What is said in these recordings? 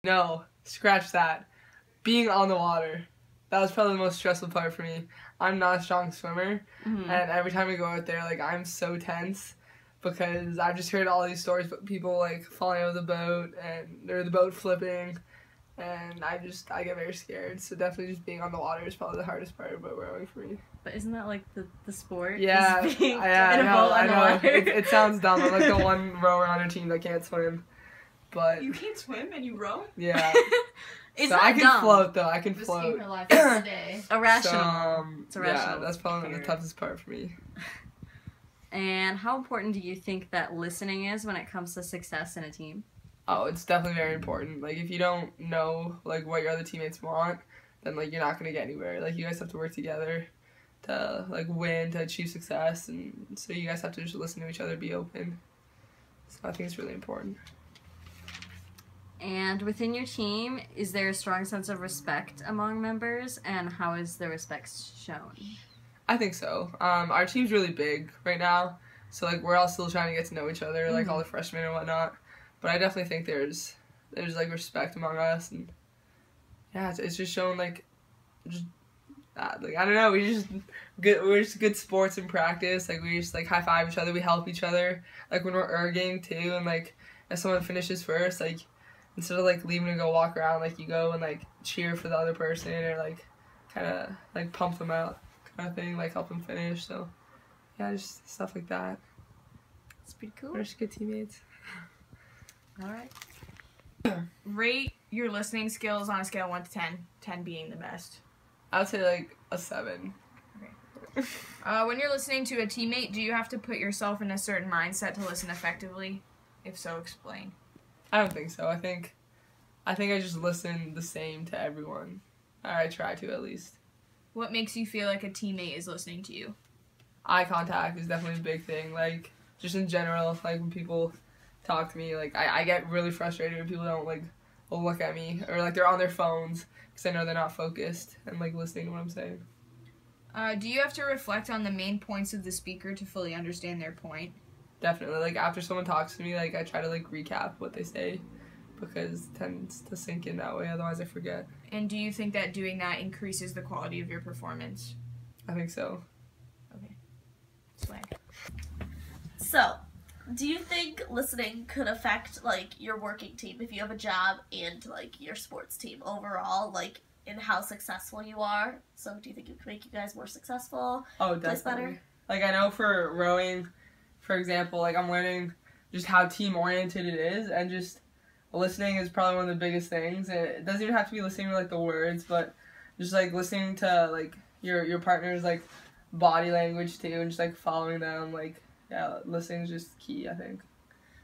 No, scratch that. Being on the water. That was probably the most stressful part for me. I'm not a strong swimmer, and every time we go out there, like, I'm so tense because I've just heard all these stories about people, like, falling out of the boat or the boat flipping, and I get very scared. So definitely just being on the water is probably the hardest part about rowing for me. But isn't that like the sport? Yeah, I know. It sounds dumb. I'm like the one rower on our team that can't swim. But you can't swim and you row? Yeah. It's so not I can dumb. float though. I can float. Risking her life every day. Irrational. So, It's irrational. Yeah, that's probably the toughest part for me. And how important do you think that listening is when it comes to success in a team? Oh, it's definitely very important. Like, if you don't know, like, what your other teammates want, then, like, you're not going to get anywhere. Like, you guys have to work together to, like, win, to achieve success, and so you guys have to just listen to each other, be open. So I think it's really important. And within your team, is there a strong sense of respect among members, and how is the respect shown? I think so. Our team's really big right now, so, like, we're all still trying to get to know each other, like, all the freshmen and whatnot. But I definitely think there's like respect among us, and yeah, it's just showing like I don't know, we're just good sports in practice. Like, we just like high five each other, we help each other. Like when we're erging too, and like if someone finishes first, like instead of like leaving to go walk around, like you go and like cheer for the other person or like kind of like pump them out, kind of thing, like help them finish. So yeah, just stuff like that. It's pretty cool. We're just good teammates. All right. Rate your listening skills on a scale of 1 to 10, 10 being the best. I would say like a 7. When you're listening to a teammate, do you have to put yourself in a certain mindset to listen effectively? If so, explain. I don't think so. I think I just listen the same to everyone. Or I try to, at least. What makes you feel like a teammate is listening to you? Eye contact is definitely a big thing. Like, just in general, like when people talk to me, like I get really frustrated when people don't like look at me or like they're on their phones because I know they're not focused and like listening to what I'm saying. Do you have to reflect on the main points of the speaker to fully understand their point? Definitely. Like after someone talks to me, like I try to like recap what they say because it tends to sink in that way. Otherwise, I forget. And do you think that doing that increases the quality of your performance? I think so. Okay. Swag. So, do you think listening could affect, like, your working team if you have a job and, like, your sports team overall, like, in how successful you are? So, do you think it could make you guys more successful? Oh, Place definitely. better? Like, I know for rowing, for example, like, I'm learning just how team-oriented it is, and just listening is probably one of the biggest things. It doesn't even have to be listening to, like, the words, but just, like, listening to, like, your partner's, like, body language, too, and just, like, following them, like, yeah, listening is just key, I think.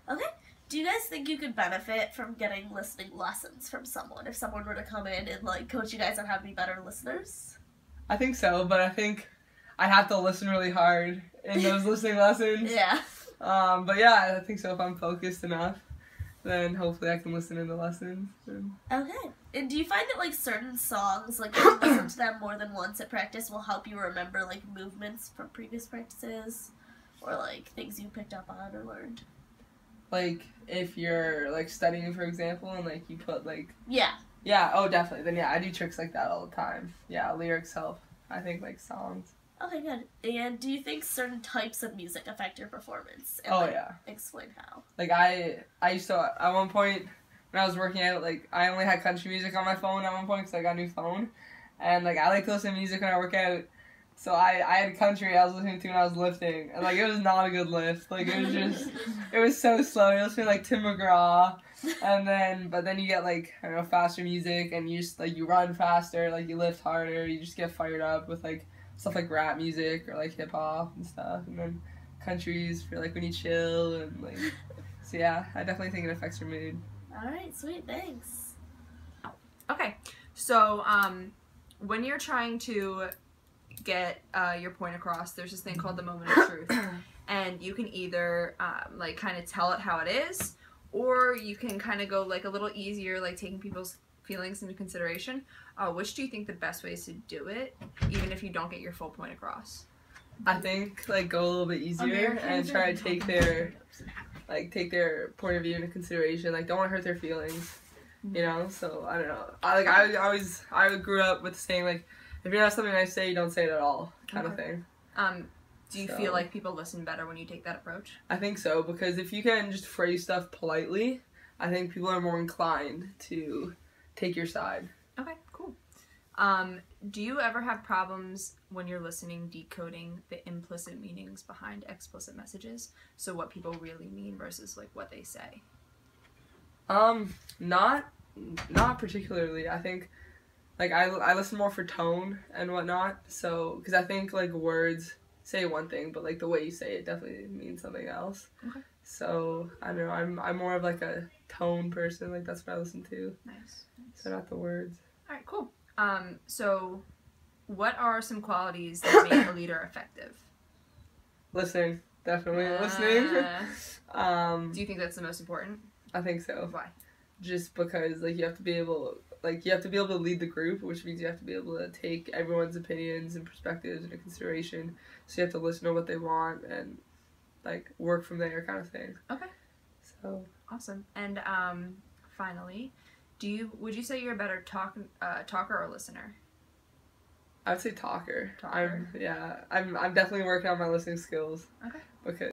Okay. Do you guys think you could benefit from getting listening lessons from someone if someone were to come in and, like, coach you guys on how to be better listeners? I think so, but I think I have to listen really hard in those listening lessons. Yeah. But yeah, I think so. If I'm focused enough, then hopefully I can listen in the lessons. Okay. And do you find that, like, certain songs, like, if you listen to them more than once at practice will help you remember, like, movements from previous practices? Or, like, things you picked up on or learned? Like, if you're, like, studying, for example, and, like, you put, like... Yeah. Yeah, oh, definitely. Then, yeah, I do tricks like that all the time. Yeah, lyrics help. I think, like, songs. Okay, good. And do you think certain types of music affect your performance? And, Oh, like, yeah. explain how. Like, I used to, at one point, when I was working out, like, I only had country music on my phone at one point because I got a new phone. And, like, I like to listen to music when I work out. So I had country I was listening to when I was lifting, and like it was not a good lift. Like it was so slow. You listen to like Tim McGraw, but then you get like I don't know faster music, and you just like you run faster, like you lift harder. You just get fired up with like stuff like rap music or like hip hop and stuff, and then countries for like when you chill and like. So yeah, I definitely think it affects your mood. All right, sweet, thanks. Okay. So, when you're trying to get your point across, there's this thing called the moment of truth, and you can either like kind of tell it how it is, or you can kind of go like a little easier, like taking people's feelings into consideration. Which do you think the best way is to do it, even if you don't get your full point across? I think like go a little bit easier and try to take their point of view into consideration. Like don't want to hurt their feelings, you know. So I don't know. I grew up with saying like, if you don't have something nice to say, you don't say it at all, kind of thing. Do you feel like people listen better when you take that approach? I think so, because if you can just phrase stuff politely, I think people are more inclined to take your side. Okay, cool. Do you ever have problems when you're listening decoding the implicit meanings behind explicit messages? So what people really mean versus like what they say? Not particularly. I think like I listen more for tone and whatnot. So because I think like words say one thing, but like the way you say it definitely means something else. Okay. So I don't know. I'm more of like a tone person. Like that's what I listen to. Nice. So not the words. All right, cool. So what are some qualities that make a leader effective? Listening, definitely listening. Do you think that's the most important? I think so. Why? Just because like you have to be able to lead the group, which means you have to be able to take everyone's opinions and perspectives into consideration. So you have to listen to what they want and like work from there, kind of thing. Okay. So awesome. And finally, would you say you're a better talker or listener? I would say talker. Talker. I'm definitely working on my listening skills. Okay. Because